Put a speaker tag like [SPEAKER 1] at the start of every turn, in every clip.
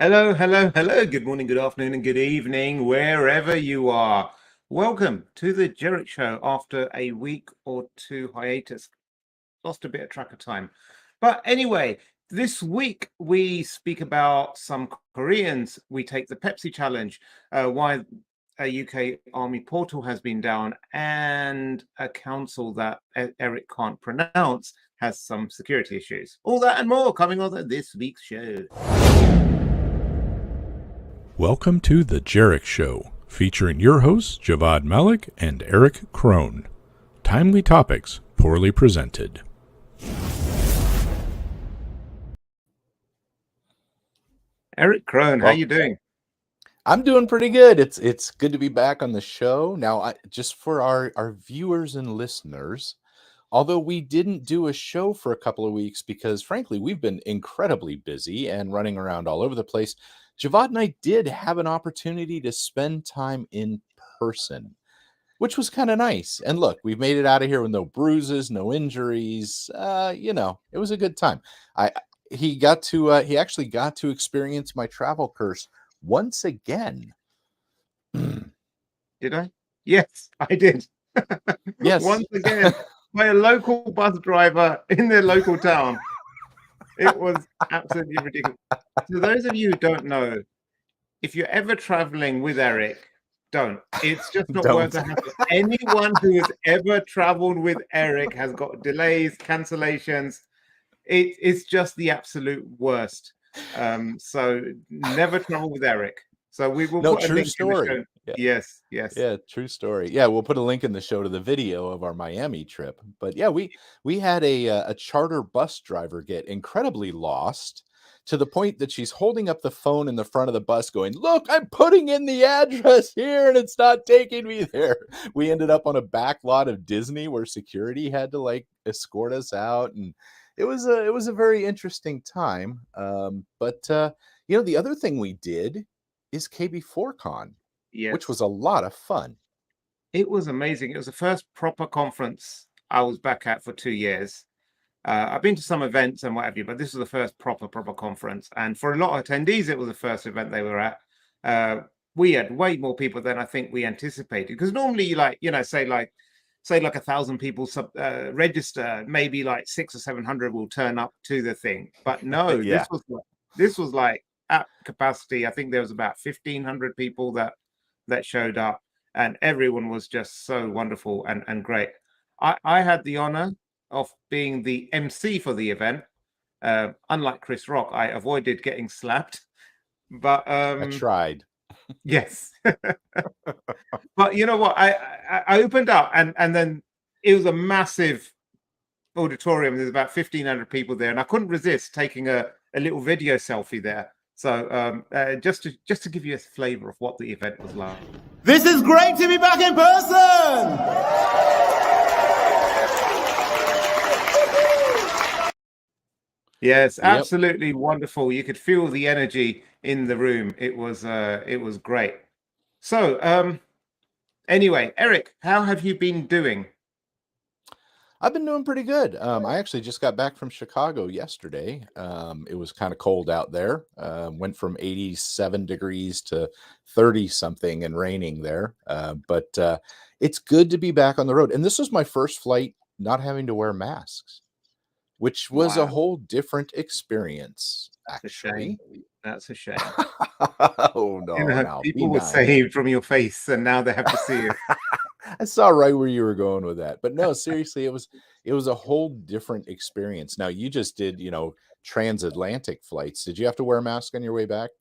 [SPEAKER 1] Hello, hello, hello. Good morning, good afternoon, and good evening, wherever you are. Welcome to the Jerich Show after a week or two hiatus. Lost a bit of track of time. But anyway, this week we speak about some Koreans. We take the Pepsi challenge, why a UK Army portal has been down, and a council that Eric can't pronounce has some security issues. All that and more coming on this week's show.
[SPEAKER 2] Welcome to the Jerich Show, featuring your hosts Javvad Malik and Eric Krohn. Timely topics, poorly presented.
[SPEAKER 1] Eric Krohn, how you doing?
[SPEAKER 3] I'm doing pretty good. It's good to be back on the show. Now, just for our viewers and listeners, although we didn't do a show for a couple of weeks because, frankly, we've been incredibly busy and running around all over the place, Javvad and I did have an opportunity to spend time in person, which was kind of nice. And look, we've made it out of here with no bruises, no injuries. It was a good time. He actually got to experience my travel curse once again.
[SPEAKER 1] Did I? Yes, I did.
[SPEAKER 3] Yes.
[SPEAKER 1] Once again, by a local bus driver in their local town. It was absolutely ridiculous. So those of you who don't know, if you're ever traveling with Eric, don't. It's just not worth the hassle. Anyone who has ever traveled with Eric has got delays, cancellations. It's just the absolute worst. So never travel with Eric. So we will put a link
[SPEAKER 3] story.
[SPEAKER 1] in the show.
[SPEAKER 3] Yeah.
[SPEAKER 1] Yes.
[SPEAKER 3] Yeah, true story. Yeah, we'll put a link in the show to the video of our Miami trip. But yeah, we had a charter bus driver get incredibly lost to the point that she's holding up the phone in the front of the bus going, "Look, I'm putting in the address here and it's not taking me there." We ended up on a back lot of Disney where security had to escort us out, and it was a very interesting time. But the other thing we did is KB4Con.
[SPEAKER 1] Yes.
[SPEAKER 3] Which was a lot of fun.
[SPEAKER 1] It was amazing. It was the first proper conference I was back at for 2 years. I've been to some events and what have you, but this was the first proper conference. And for a lot of attendees, it was the first event they were at. We had way more people than I think we anticipated. Because normally, say 1,000 people register, maybe like 600 or 700 will turn up to the thing. But no,
[SPEAKER 3] Yeah.
[SPEAKER 1] this was like at capacity. I think there was about 1,500 people that showed up, and everyone was just so wonderful and great. I had the honor of being the MC for the event. Unlike Chris Rock, I avoided getting slapped, but
[SPEAKER 3] I tried.
[SPEAKER 1] Yes. But you know what? I opened up and then it was a massive auditorium. There's about 1,500 people there, and I couldn't resist taking a little video selfie there. So just to give you a flavor of what the event was like.
[SPEAKER 4] This is great to be back in person.
[SPEAKER 1] Yes, absolutely wonderful. You could feel the energy in the room. It was great. So anyway, Eric, how have you been doing?
[SPEAKER 3] I've been doing pretty good. I actually just got back from Chicago yesterday. It was kind of cold out there. Went from 87 degrees to 30 something and raining there. But it's good to be back on the road. And this was my first flight not having to wear masks, which was a whole different experience, actually.
[SPEAKER 1] That's a shame.
[SPEAKER 3] Oh, no.
[SPEAKER 1] People were saying from your face, and now they have to see it.
[SPEAKER 3] I saw right where you were going with that. But no, seriously, it was a whole different experience. Now, you just did, transatlantic flights. Did you have to wear a mask on your way back?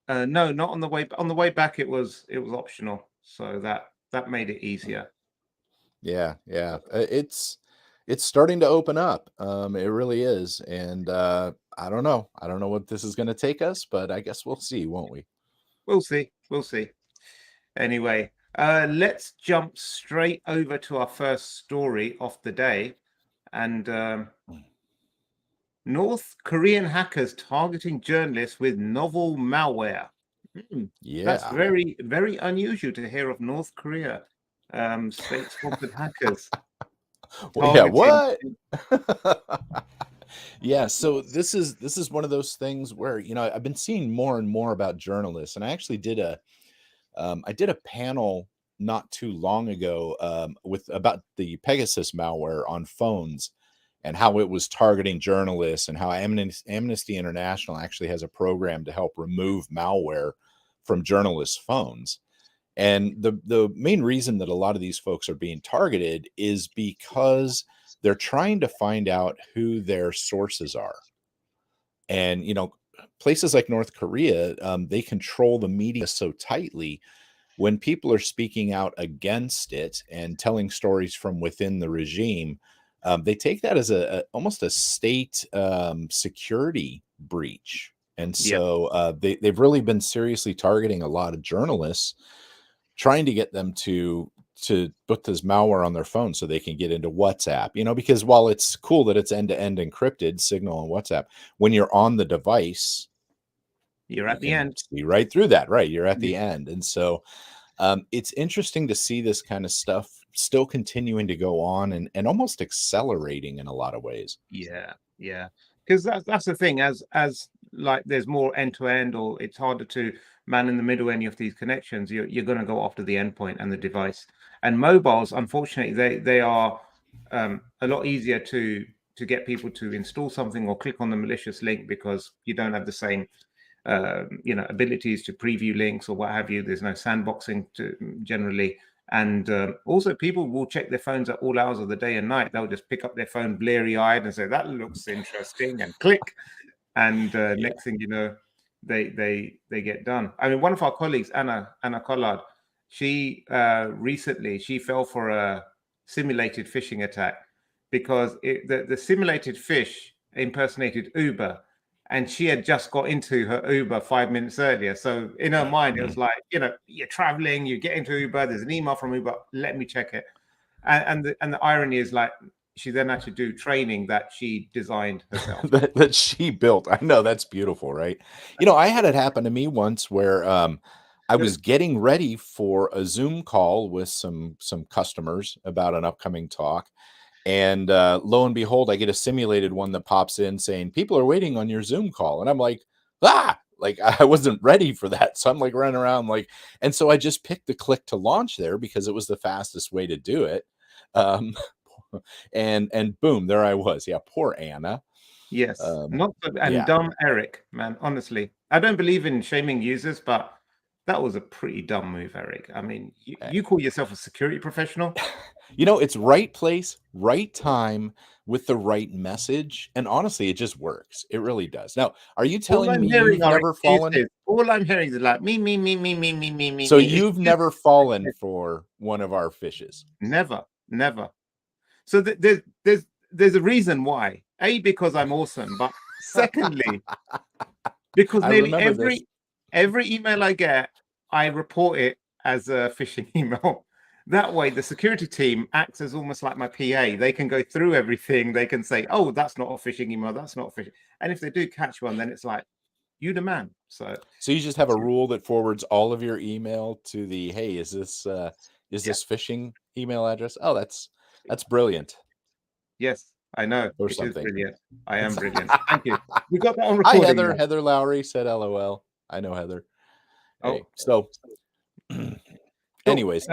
[SPEAKER 1] No, not on the way. On the way back, it was optional. So that made it easier.
[SPEAKER 3] Yeah. It's starting to open up. It really is. And I don't know. I don't know what this is going to take us, but I guess we'll see, won't we?
[SPEAKER 1] We'll see. Anyway, let's jump straight over to our first story of the day. And North Korean hackers targeting journalists with novel malware.
[SPEAKER 3] Yeah.
[SPEAKER 1] That's very, very unusual to hear of North Korea state-sponsored hackers.
[SPEAKER 3] Well, yeah, what? Yeah, so this is one of those things where, I've been seeing more and more about journalists, and I actually did a panel not too long ago with about the Pegasus malware on phones and how it was targeting journalists, and how Amnesty International actually has a program to help remove malware from journalists' phones. And the main reason that a lot of these folks are being targeted is because they're trying to find out who their sources are. And, places like North Korea, they control the media so tightly. When people are speaking out against it and telling stories from within the regime, they take that as almost a state security breach. And
[SPEAKER 1] Yeah,
[SPEAKER 3] so they've really been seriously targeting a lot of journalists, trying to get them to put this malware on their phone so they can get into WhatsApp, because while it's cool that it's end-to-end encrypted, Signal and WhatsApp, when you're on the device,
[SPEAKER 1] you're
[SPEAKER 3] you
[SPEAKER 1] at the
[SPEAKER 3] can
[SPEAKER 1] end.
[SPEAKER 3] see right through that, right? You're at
[SPEAKER 1] Yeah.
[SPEAKER 3] the end. And so it's interesting to see this kind of stuff still continuing to go on, and almost accelerating in a lot of ways.
[SPEAKER 1] Yeah, yeah. Because that's the thing. As like there's more end to end, or it's harder to man in the middle any of these connections. You're going to go after the endpoint and the device. And mobiles, unfortunately, they are a lot easier to get people to install something or click on the malicious link, because you don't have the same abilities to preview links or what have you. There's no sandboxing generally. And also, people will check their phones at all hours of the day and night. They'll just pick up their phone bleary-eyed and say, "That looks interesting," and click. And
[SPEAKER 3] Yeah.
[SPEAKER 1] next thing you know, they get done. I mean, one of our colleagues, Anna Collard, she recently she fell for a simulated phishing attack, because the simulated fish impersonated Uber, and she had just got into her Uber 5 minutes earlier. So in her mind, it was like, you're traveling, you get into Uber, there's an email from Uber, let me check it. And the irony is, like, she then had to do training that she designed herself.
[SPEAKER 3] that she built. I know, that's beautiful, right? I had it happen to me once where I was getting ready for a Zoom call with some customers about an upcoming talk. And lo and behold, I get a simulated one that pops in saying, "People are waiting on your Zoom call." And I'm like, like I wasn't ready for that. So I'm like running around and so I just picked the click to launch there because it was the fastest way to do it. Um, and boom, there I was. Yeah, poor Anna.
[SPEAKER 1] Yes, not and
[SPEAKER 3] Yeah.
[SPEAKER 1] dumb Eric, man. Honestly, I don't believe in shaming users, but that was a pretty dumb move, Eric. I mean, you call yourself a security professional?
[SPEAKER 3] It's right place, right time, with the right message. And honestly, it just works. It really does. Now, are you
[SPEAKER 1] All
[SPEAKER 3] telling
[SPEAKER 1] I'm
[SPEAKER 3] me
[SPEAKER 1] hearing
[SPEAKER 3] you've
[SPEAKER 1] are
[SPEAKER 3] never fallen?
[SPEAKER 1] excuses. All I'm hearing is like me, me, me, me, me, me, me, me,
[SPEAKER 3] So
[SPEAKER 1] me.
[SPEAKER 3] you've never fallen for one of our fishes?
[SPEAKER 1] Never, never. So there's a reason why. A, because I'm awesome, but secondly, because
[SPEAKER 3] I
[SPEAKER 1] nearly
[SPEAKER 3] remember this.
[SPEAKER 1] every email I get, I report it as a phishing email. That way, the security team acts as almost like my PA. They can go through everything. They can say, "Oh, that's not a phishing email. That's not a phishing." And if they do catch one, then it's like, "You the man." So
[SPEAKER 3] You just have a rule that forwards all of your email to the, "Hey, is this
[SPEAKER 1] yeah,
[SPEAKER 3] phishing email address?" Oh, that's brilliant.
[SPEAKER 1] yes, I know
[SPEAKER 3] Or
[SPEAKER 1] it is
[SPEAKER 3] something.
[SPEAKER 1] brilliant. I am brilliant. Thank you. We got that on
[SPEAKER 3] Hi,
[SPEAKER 1] recording
[SPEAKER 3] Heather.
[SPEAKER 1] now.
[SPEAKER 3] Heather Lowry said LOL. I know Heather. Hey,
[SPEAKER 1] Oh,
[SPEAKER 3] so
[SPEAKER 1] so,
[SPEAKER 3] anyways,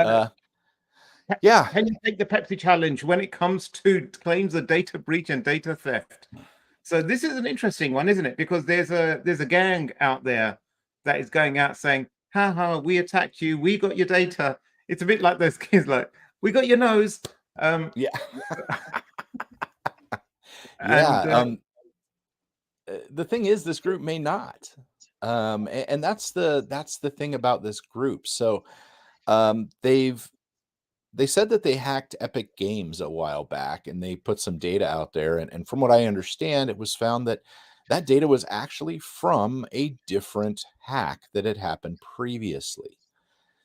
[SPEAKER 3] yeah.
[SPEAKER 1] can you take the Pepsi challenge when it comes to claims of data breach and data theft? So this is an interesting one, isn't it? Because there's a gang out there that is going out saying, "Ha ha, we attacked you. We got your data." It's a bit like those kids, like, "We got your nose."
[SPEAKER 3] Yeah.
[SPEAKER 1] And
[SPEAKER 3] Yeah. The thing is, this group may not. And that's the thing about this group. So they said that they hacked Epic Games a while back, and they put some data out there. And from what I understand, it was found that that data was actually from a different hack that had happened previously.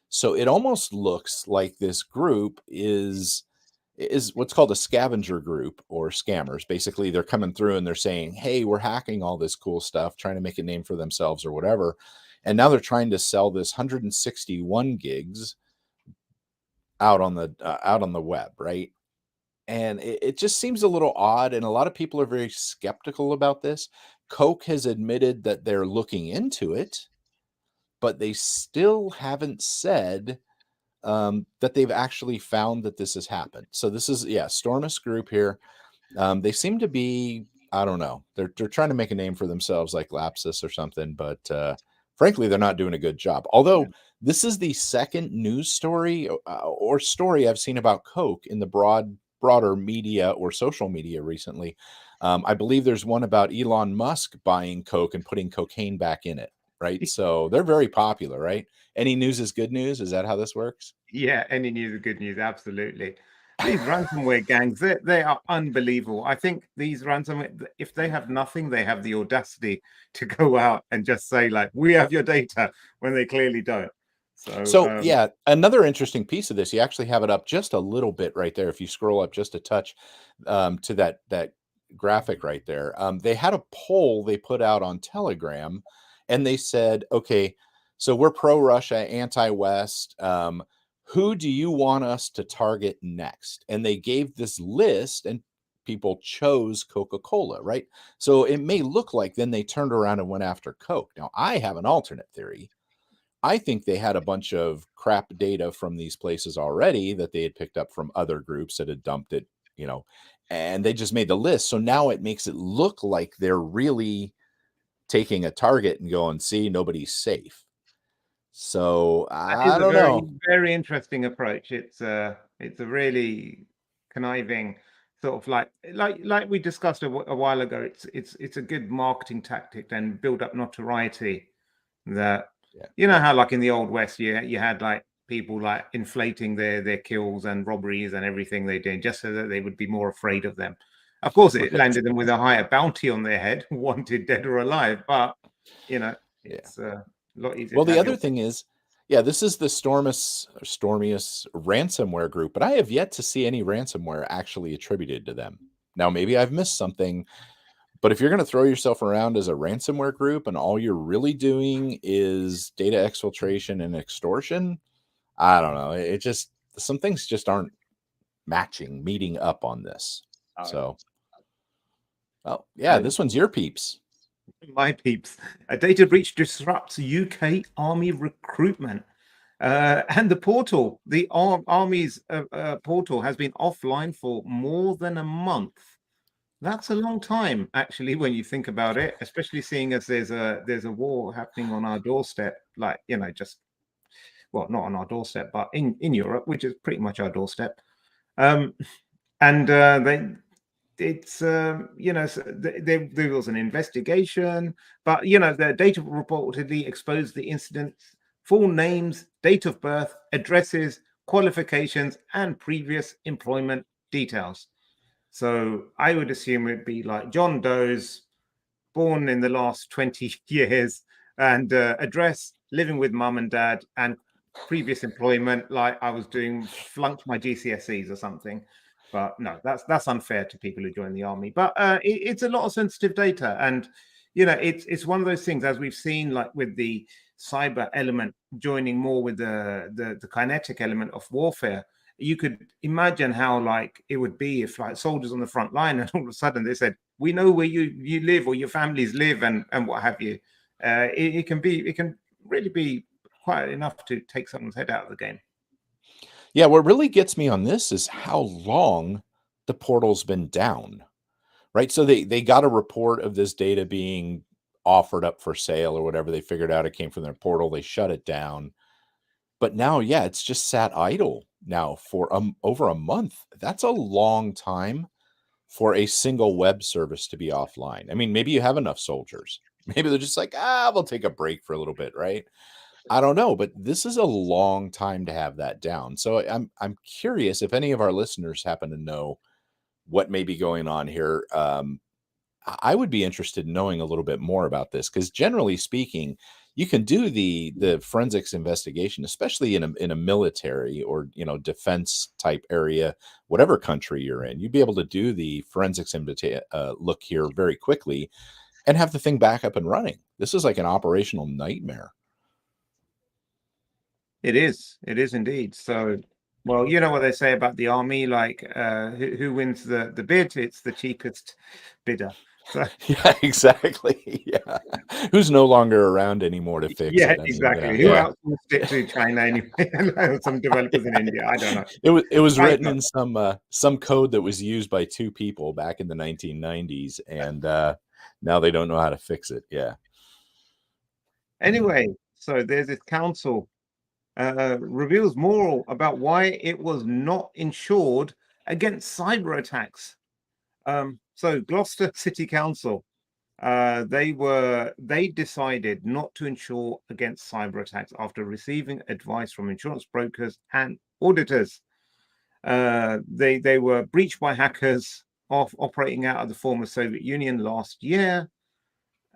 [SPEAKER 3] So it almost looks like this group is what's called a scavenger group, or scammers. Basically, they're coming through and they're saying, "Hey, we're hacking all this cool stuff, trying to make a name for themselves or whatever." And now they're trying to sell this 161 gigs out on the web, right? And it just seems a little odd, and a lot of people are very skeptical about this. Coke has admitted that they're looking into it, but they still haven't said that they've actually found that this has happened. So this is, Stormus Group here. They seem to be, I don't know, they're trying to make a name for themselves like Lapsus or something, but frankly, they're not doing a good job. Although this is the second news story or story I've seen about Coke in the broader media or social media recently. I believe there's one about Elon Musk buying Coke and putting cocaine back in it, right? So they're very popular, right? Any news is good news. Is that how this works?
[SPEAKER 1] Yeah, any news is good news. Absolutely. These ransomware gangs, they are unbelievable. I think these ransomware, if they have nothing, they have the audacity to go out and just say, like, we have your data, when they clearly don't.
[SPEAKER 3] So yeah, another interesting piece of this, you actually have it up just a little bit right there. If you scroll up just a touch to that graphic right there, they had a poll they put out on Telegram, and they said, okay, so we're pro-Russia, anti-West. Who do you want us to target next? And they gave this list, and people chose Coca-Cola, right? So it may look like then they turned around and went after Coke. Now, I have an alternate theory. I think they had a bunch of crap data from these places already that they had picked up from other groups that had dumped it, and they just made the list. So now it makes it look like they're really taking a target and going, see, nobody's safe. So I don't know.
[SPEAKER 1] Very interesting approach. It's a really conniving sort of like we discussed a while ago. It's a good marketing tactic and build up notoriety. That you know how like in the Old West, you had like people like inflating their kills and robberies and everything they did just so that they would be more afraid of them. Of course, it landed them with a higher bounty on their head, wanted dead or alive. But it's a lot easier.
[SPEAKER 3] Well, the other thing is, this is the Stormius ransomware group, but I have yet to see any ransomware actually attributed to them. Now, maybe I've missed something, but if you're going to throw yourself around as a ransomware group and all you're really doing is data exfiltration and extortion, I don't know. It just, some things just aren't meeting up on this. So, well, this one's your peeps.
[SPEAKER 1] My peeps. A data breach disrupts UK Army recruitment. And the portal, the Army's portal has been offline for more than a month. That's a long time, actually, when you think about it, especially seeing as there's a war happening on our doorstep, like, just, well, not on our doorstep, but in Europe, which is pretty much our doorstep. There was an investigation, but the data reportedly exposed the incident's full names, date of birth, addresses, qualifications, and previous employment details. So I would assume it'd be like John Doe's, born in the last 20 years, and address, living with mum and dad, and previous employment, like I was flunked my GCSEs or something. But no, that's unfair to people who join the army. But it's a lot of sensitive data, and it's one of those things, as we've seen, like with the cyber element joining more with the kinetic element of warfare. You could imagine how like it would be if like soldiers on the front line and all of a sudden they said, we know where you live or your families live and what have you. It can really be quite enough to take someone's head out of the game.
[SPEAKER 3] Yeah, what really gets me on this is how long the portal's been down, right? So they got a report of this data being offered up for sale or whatever. They figured out it came from their portal. They shut it down. But now, it's just sat idle now for over a month. That's a long time for a single web service to be offline. I mean, maybe you have enough soldiers. Maybe they're just like, we'll take a break for a little bit, right? I don't know, but this is a long time to have that down. So I'm curious if any of our listeners happen to know what may be going on here. I would be interested in knowing a little bit more about this, because generally speaking, you can do the forensics investigation, especially in a military or defense type area, whatever country you're in. You'd be able to do the forensics look here very quickly and have the thing back up and running. This is like an operational nightmare.
[SPEAKER 1] It is indeed. So Well, you know what they say about the army, like who wins the bid? It's the cheapest bidder. So
[SPEAKER 3] Yeah, exactly. Yeah. Who's no longer around anymore to fix
[SPEAKER 1] yeah,
[SPEAKER 3] it? I mean,
[SPEAKER 1] exactly. Who
[SPEAKER 3] yeah.
[SPEAKER 1] outsourced it to China anyway? Some developers in India. I don't know.
[SPEAKER 3] It was
[SPEAKER 1] I
[SPEAKER 3] written in some code that was used by two people back in the 1990s, and now they don't know how to fix it. Yeah.
[SPEAKER 1] Anyway, so there's this council reveals more about why it was not insured against cyber attacks. So Gloucester City Council, they decided not to insure against cyber attacks after receiving advice from insurance brokers and auditors. They were breached by hackers operating out of the former Soviet Union last year.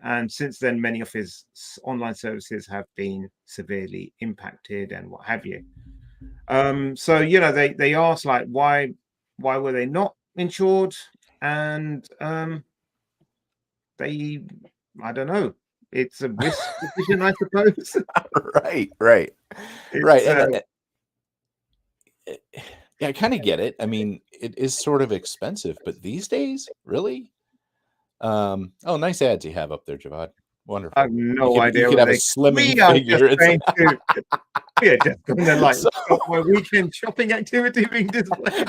[SPEAKER 1] And since then, many of his online services have been severely impacted and what have you. So they asked like why were they not insured, and they I don't know. It's a risk decision, I suppose.
[SPEAKER 3] Right. Right. Right.
[SPEAKER 1] It's
[SPEAKER 3] And yeah, I kind of get it. I mean, it is sort of expensive, but these days, really? Oh, nice ads you have up there, Javad.
[SPEAKER 1] I
[SPEAKER 3] Wonderful.
[SPEAKER 1] have
[SPEAKER 3] You
[SPEAKER 1] no
[SPEAKER 3] could you
[SPEAKER 1] idea
[SPEAKER 3] could
[SPEAKER 1] what
[SPEAKER 3] have a
[SPEAKER 1] they.
[SPEAKER 3] slimming
[SPEAKER 1] We are just
[SPEAKER 3] figure. It's
[SPEAKER 1] trying to. We are just going to like
[SPEAKER 3] So-
[SPEAKER 1] stop my weekend shopping activity being displayed.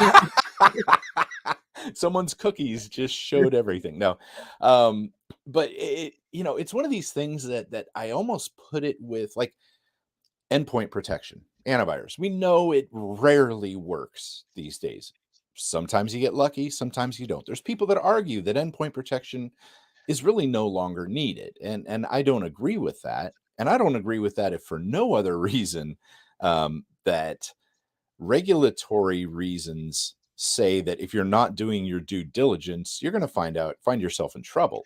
[SPEAKER 3] someone's cookies just showed everything. No, but it's one of these things that I almost put it with like endpoint protection, antivirus. We know it rarely works these days. Sometimes you get lucky, sometimes you don't. There's people that argue that endpoint protection is really no longer needed, and I don't agree with that. And I don't agree with that if for no other reason that regulatory reasons say that if you're not doing your due diligence, you're going to find yourself in trouble.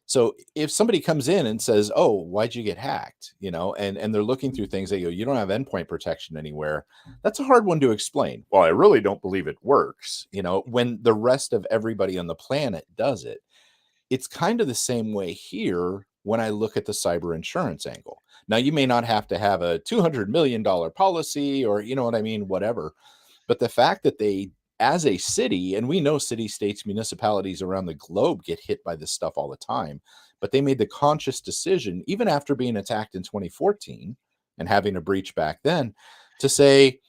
[SPEAKER 3] So if somebody comes in and says, "Oh, why'd you get hacked?" and they're looking through things, they go, "You don't have endpoint protection anywhere." That's a hard one to explain. Well, I really don't believe it works, when the rest of everybody on the planet does it. It's kind of the same way here when I look at the cyber insurance angle. Now, you may not have to have a $200 million policy or, you know what I mean, whatever. But the fact that they, as a city, and we know city, states, municipalities around the globe get hit by this stuff all the time, but they made the conscious decision, even after being attacked in 2014 and having a breach back then, to say,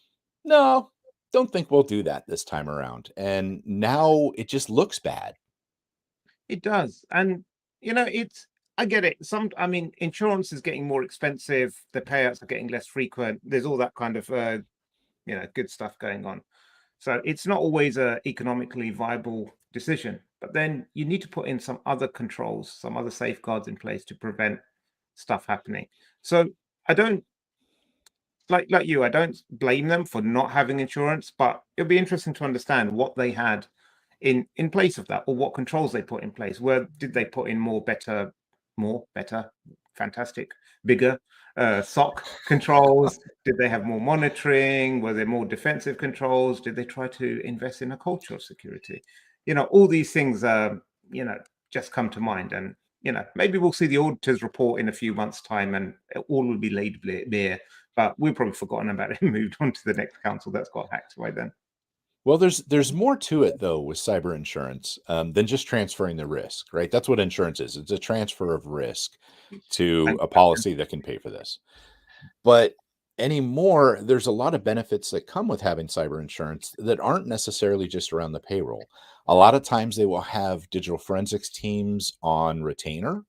[SPEAKER 3] no, don't think we'll do that this time around. And now it just looks bad.
[SPEAKER 1] It does, and it's. I get it. I mean, insurance is getting more expensive. The payouts are getting less frequent. There's all that kind of good stuff going on. So it's not always a economically viable decision. But then you need to put in some other controls, some other safeguards in place to prevent stuff happening. So I don't like you. I don't blame them for not having insurance, but it'll be interesting to understand what they had in place of that, or what controls they put in place. Where did they put in better, fantastic, bigger SOC controls? Did they have more monitoring? Were there more defensive controls? Did they try to invest in a culture of security? All these things just come to mind. And maybe we'll see the auditors report in a few months' time and it all will be laid bare, but we've probably forgotten about it and moved on to the next council that's got hacked by then.
[SPEAKER 3] Well, there's more to it though with cyber insurance than just transferring the risk, right? That's what insurance is. It's a transfer of risk to a policy that can pay for this. But anymore, there's a lot of benefits that come with having cyber insurance that aren't necessarily just around the payroll. A lot of times they will have digital forensics teams on retainer.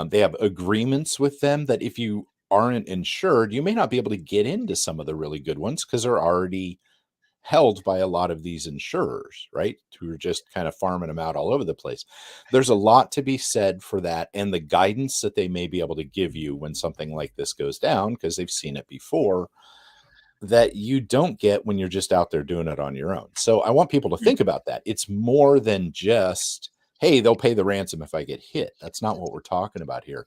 [SPEAKER 3] They have agreements with them that if you aren't insured, you may not be able to get into some of the really good ones because they're already held by a lot of these insurers, right? Who are just kind of farming them out all over the place. There's a lot to be said for that and the guidance that they may be able to give you when something like this goes down, because they've seen it before, that you don't get when you're just out there doing it on your own. So I want people to think about that. It's more than just, hey, they'll pay the ransom if I get hit. That's not what we're talking about here.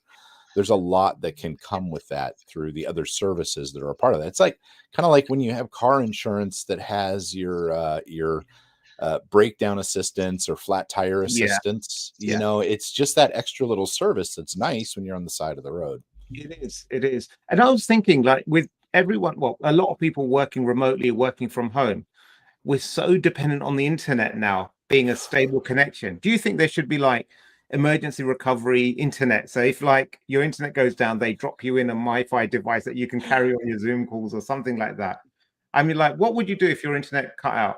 [SPEAKER 3] There's a lot that can come with that through the other services that are a part of that. It's like kind of like when you have car insurance that has your breakdown assistance or flat tire assistance. It's just that extra little service that's nice when you're on the side of the road.
[SPEAKER 1] It is. And I was thinking, like, with everyone, well, a lot of people working remotely, working from home, we're so dependent on the internet now being a stable connection. Do you think there should be like emergency recovery internet? So if like your internet goes down, they drop you in a Wi-Fi device that you can carry on your Zoom calls or something like that. I mean, like, what would you do if your internet cut out?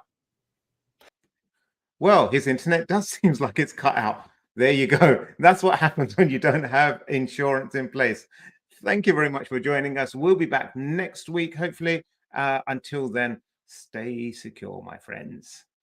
[SPEAKER 1] Well, his internet does seems like it's cut out. There you go. That's what happens when you don't have insurance in place. Thank you very much for joining us. We'll be back next week, hopefully. Until then, stay secure, my friends.